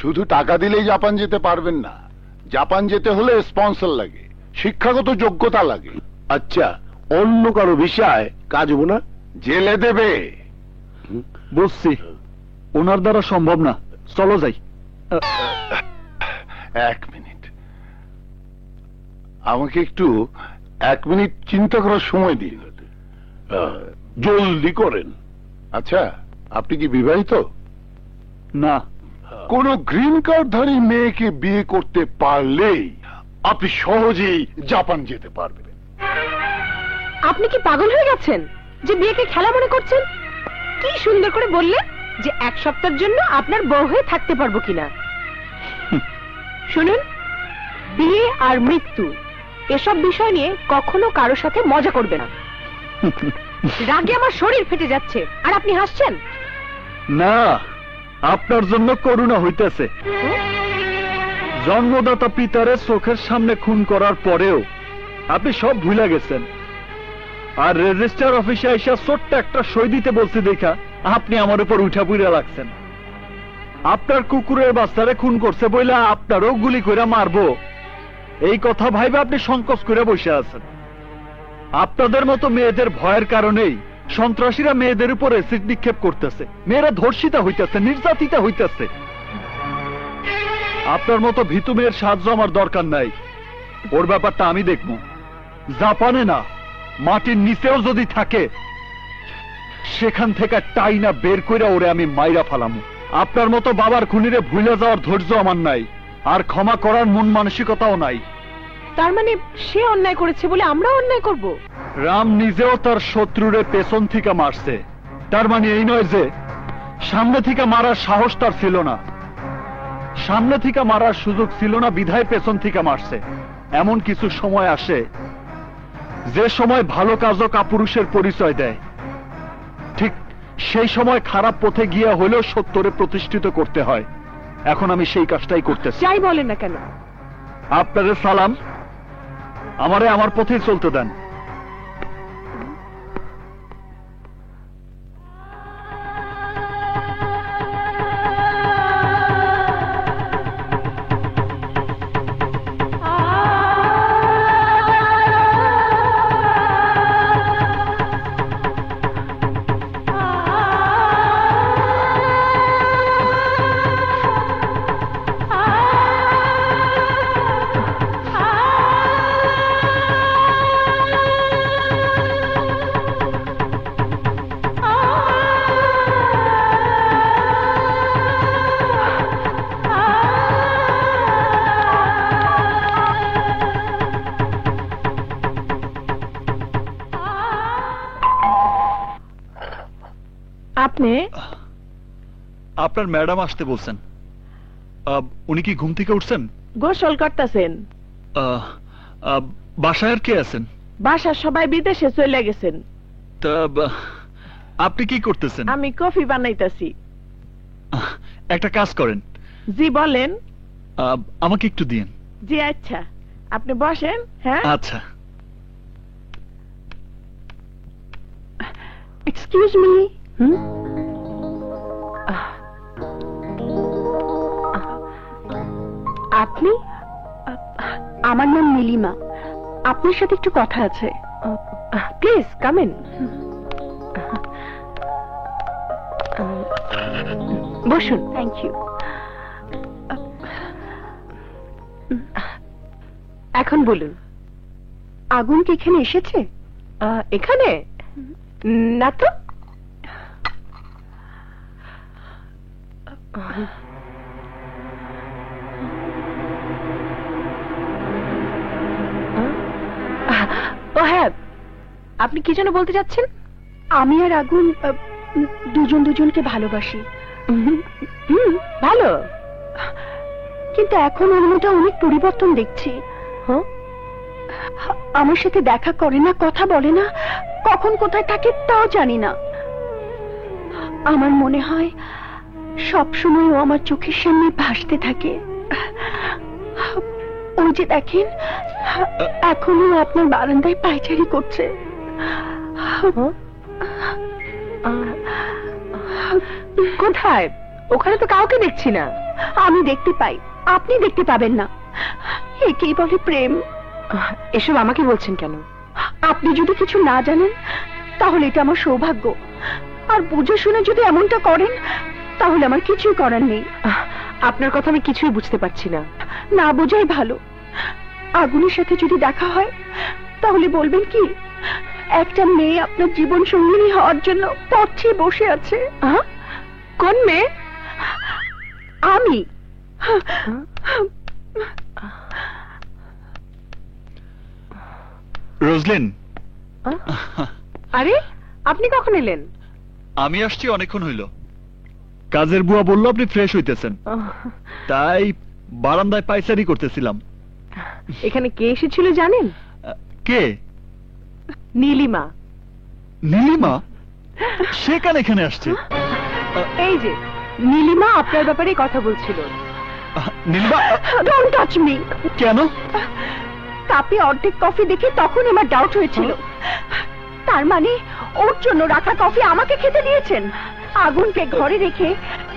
শুধু টাকা দিলেই জাপান যেতে পারবেন না। জাপান যেতে হলে স্পন্সর লাগে, শিক্ষাগত যোগ্যতা লাগে। আচ্ছা, অন্য কারো ভিসায় কাজ হবো না? জেলে দেবে। বুঝছি, ওনার দ্বারা সম্ভব না। চলো যাই। এক মিনিট, আমাকে একটু 1 মিনিট চিন্তা করার সময় দিন। জলদি করেন। আচ্ছা, আপনি কি বিবাহিত? না। কোন গ্রিন কার্ডধারী মেয়েকে বিয়ে করতে পারলেই আপনি সহজেই জাপান যেতে পারবেন। আপনি কি পাগল হয়ে গেছেন যে বিয়েকে খেলা মনে করছেন? কি সুন্দর করে বললেন যে 1 সপ্তাহের জন্য আপনার বউ হয়ে থাকতে পারবো কিনা। শুনুন, বিয়ে আর মৃত্যু এসব বিষয় নিয়ে কখনো কারোর সাথে মজা করবে না। রাগে আমার শরীর ফেটে যাচ্ছে আর আপনি হাসছেন। না, আপনার জন্য করুণা হইতেছে। জন্মদাতা পিতারে চোখের সামনে খুন করার পরেও আপনি সব ভুলে গেছেন, আর রেজিস্ট্রার অফিসে এসে ছোট্ট একটা সই দিতে বলছি দেখা আপনি আমার উপর উঠা পুইরা লাগছেন। আপনার কুকুরের বাচ্চারে খুন করছে বইলা আপনারও গুলি করে মারবো, এই কথা ভাইবে আপনি সংকোচ করে বসে আছেন। আপনাদের মতো মেয়েদের ভয়ের কারণেই সন্ত্রাসীরা মেয়েদের উপর অ্যাসিড নিক্ষেপ করতেছে, মেয়েরা ধর্ষিতা হইতেছে, নির্যাতিতা হইতেছে। আপনার মতো ভীতু মেয়ের সাহায্য আমার দরকার নাই, ওর ব্যাপারটা আমি দেখবো। জাপানে না, মাটির নিচেও যদি থাকে সেখান থেকে টাইনা বের কইরা ওরে আমি মাইরা ফালামু। আপনার মতো বাবার খুনিরে ভুলে যাওয়ার ধৈর্য আমার নাই, আর ক্ষমা করার মন মানসিকতাও নাই। তার মানে সে অন্যায় করেছে বলে আমরা অন্যায় করব? রাম নিজেও তার শত্রুরে পেছন থেকে মারছে, তার মানে এই নয় যে সামনে থেকে মারার সাহস তার ছিল না। সামনে থেকে মারার সুযোগ ছিল না বিধায় পেছন থেকে মারছে। এমন কিছু সময় আসে যে সময় ভালো কাজও কাপুরুষের পরিচয় দেয়, ঠিক সেই সময় খারাপ পথে গিয়া হলেও সত্যরে প্রতিষ্ঠিত করতে হয়। এখন আমি সেই কাজটাই করতেছি। যাই বলেন না কেন, আপনাদের সালাম, আমারে আমার পথেই চলতে দেন। আপনি আপনার ম্যাডাম আসতে বলছেন। উনি কি ঘুম থেকে উঠছেন? গোসল করতেছেন। বাসায় আর কে আছেন? বাসার সবাই বিদেশে চলে গেছেন। তা আপনি কি করতেছেন? আমি কফি বানাইতেছি। একটা কাজ করেন। জি বলেন। আমাকে একটু দিন। জি আচ্ছা, আপনি বসেন। হ্যাঁ আচ্ছা। Excuse me. আপনি? আমার নাম নীলিমা, আপনার সাথে একটু কথা আছে। Please come in. বসুন। Thank you. এখন বলুন, আগুন কি এখানে এসেছে? এখানে না তো। ও হ্যাঁ, আপনি কি যেন বলতে যাচ্ছেন? আমি আর আগুন দুজন দুজনকে ভালোবাসি। ভালো, কিন্তু এখন ওর মধ্যে অনেক পরিবর্তন দেখছি। আমার সাথে দেখা করে না, কথা বলে না, কখন কোথায় থাকে তাও জানি না। আমার মনে হয় সবসময় ও আমার চোখের সামনে ভাসতে থাকে। ওই যে দেখেন, এখনো আপনার বারান্দায় পায়চারি করছে। কোথায়? ওখানে তো কাউকে দেখছি না। আমি দেখতে পাই, আপনি দেখতে পাবেন না। একেই বলে প্রেম। এসব আমাকে বলছেন কেন? আপনি যদি কিছু না জানেন তাহলে এটা আমার সৌভাগ্য, আর বুঝে শুনে যদি এমনটা করেন তাহলে আমার কিছুই করার নেই। আপনার কথা আমি কিছুই বুঝতে পারছি না। না বোঝাই ভালো। আগুনের সাথে যদি দেখা হয় তাহলে বলবেন কি একটা মেয়ে আপনার জীবন সঙ্গিনী হওয়ার জন্য পথে বসে আছে। কোন মেয়ে? আমি। রোজলিন, আরে আপনি কখন এলেন? আমি আসছি অনেকক্ষণ হইল। কাজের বুয়া বলল আপনি ফ্রেশ হইতেছেন, তাই বারান্দায় পায়চারি করতেছিলাম। এখানে কে এসেছিল জানেন? কে? নীলিমা। নীলিমা? সে কেন এখানে আসছে? এই যে নীলিমা আপনার ব্যাপারে কথা বলছিল। নীলিমা? Don't touch me. কেন? কাপে অর্ধেক কফি দেখে তখন আমার ডাউট হয়েছিল। তার মানে ওর জন্য রাখা কফি আমাকে খেতে দিয়েছেন। আগুনকে ঘরে রেখে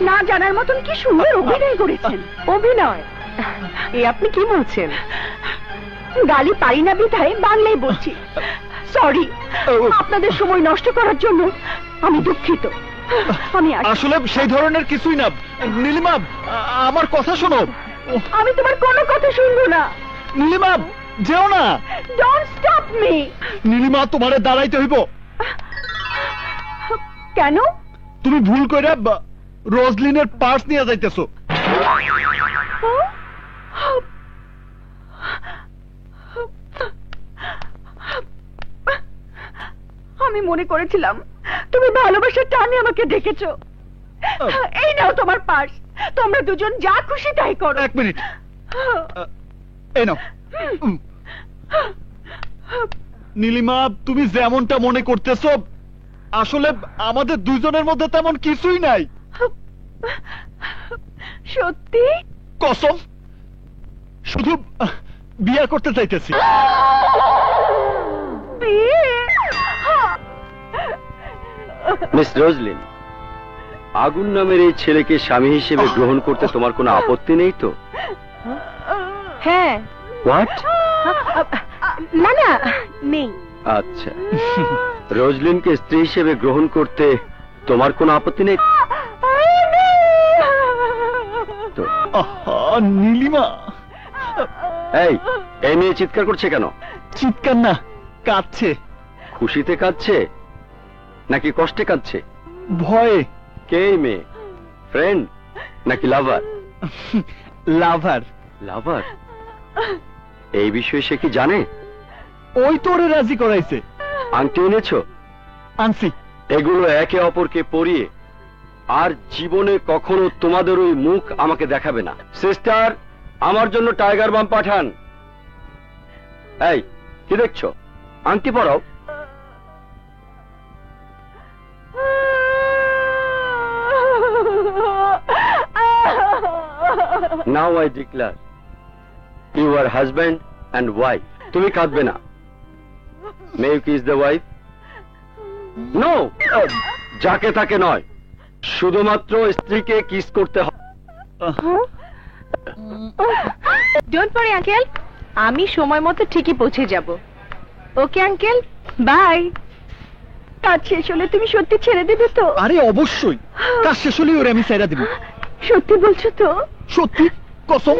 না জানার মতন কি সুন্দর অভিনয় করেছেন। অভিনয়? এ আপনি কি বলছেন? গালি পারি না বিধায় বাংলায় বলছি। সরি, আপনাদের সময় নষ্ট করার জন্য আমি দুঃখিত। আমি আসলে সেই ধরনের কিছুই না। নীলিমা, আমার কথা শোনো। আমি তোমার কোনো কথা শুনবো না। নীলিমা, যেও না। Don't stop me. নীলিমা, তোমারে দাঁড়াইতে হইব। কেন? তুমি ভুল কইরা রোজলিনের পার্স নিয়ে যাইতেছো। আমি মনে করেছিলাম তুমি ভালোবাসার টানে আমাকে ডেকেছো। এই নাও তোমার পার্স, তোমরা দুজন যা খুশি তাই করো। এক মিনিট, এই নাও। নীলিমা, তুমি যেমনটা মনে করতেছো আসলে আমাদের দুজনের মধ্যে তেমন কিছুই নাই। সত্যি? কসম, শুধু বিয়ে করতে চাইতেছি। মিস রোজলিন, আগুন নামের এই ছেলেকে স্বামী হিসেবে গ্রহণ করতে তোমার কোনো আপত্তি নেই তো? হ্যাঁ। হোয়াট? না না, নেই। আচ্ছা, রোজলিনকে স্ত্রী হিসেবে গ্রহণ করতে তোমার কোনো আপত্তি নেই তো? নীলিমা, এই মেয়ে চিৎকার করছে কেন? চিৎকার না, কাঁদছে। খুশিতে কাঁদছে নাকি কষ্টে কাঁদছে? ভয়ে। কে এই মেয়ে? ফ্রেন্ড নাকি লাভার? লাভার। লাভার? এই বিষয়ে সে কি জানে? ওই তোরে রাজি করাইছে। আংটি এনেছো? আনছি। এগুলো একে অপরকে পরিয়ে আর জীবনে কখনো তোমাদের ওই মুখ আমাকে দেখাবে না। সিস্টার, আমার জন্য টাইগার বাম পাঠান। এই, কি দেখছো? আংটি পরাও। Now I declare you are husband and wife. তুমি কাঁদবে না। May you kiss the wife? No, যাকে তাকে নয়, শুধুমাত্র স্ত্রীকে কিস করতে হবে। ডোন্ট ওয়ারি আঙ্কেল, আমি সময় মতো ঠিকই পৌঁছে যাব। Okay uncle, bye. কাজ শেষ হলে তুমি সত্যি ছেড়ে দেবে তো? আরে অবশ্যই, কাজ শেষ হলেই ওরে আমি ছেড়ে দেব। সত্যি বলছো তো? সত্যি, কসম।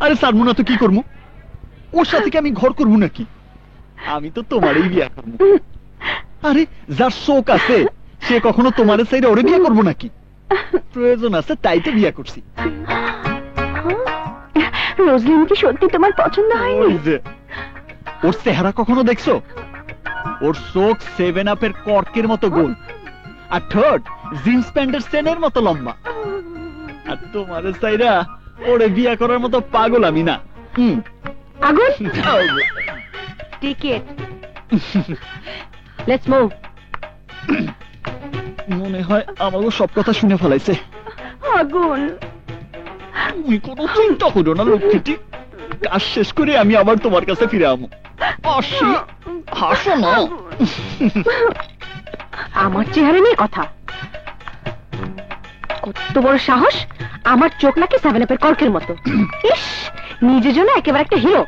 আরে ছাড়বো না তো কি করবো? ওর সাথে কি আমি ঘর করবো নাকি? আমি তো তোমারই বিয়ে করবো। আরে যার শোক আছে সে কখনো তোমার সাইডে ওরে বিয়ে করবো নাকি? প্রয়োজন আছে তাই তো বিয়ে করছি। রোজলিন কি সত্যি তোমার পছন্দ হয়নি? ওই যে, ওর চেহারা কখনো দেখছো? ওর চোখ 7 আপের কর্কের মতো গোল, আর ঠোঁট জিন্স প্যান্টের চেনের মতো লম্বা। আর তোমার সাইডা ওরে বিয়ে করার মতো পাগল আমি না। আগুন, টিকেট। Let's move. মনে হয় আমাকে সব কথা শুনে ফেলাইছে। আগুন, তুমি কোনো চিন্তা করো না লক্ষ্মীটি, কাজ শেষ করে আমি আবার তোমার কাছে ফিরে আমো। আসি, হাসো না। আমার চেহারা নিয়ে কথা? কত বড় সাহস আমার চোখ নাকি 7 আপের কর্কের মতো। ইস, নিজের জন্য একেবারে একটা হিরো।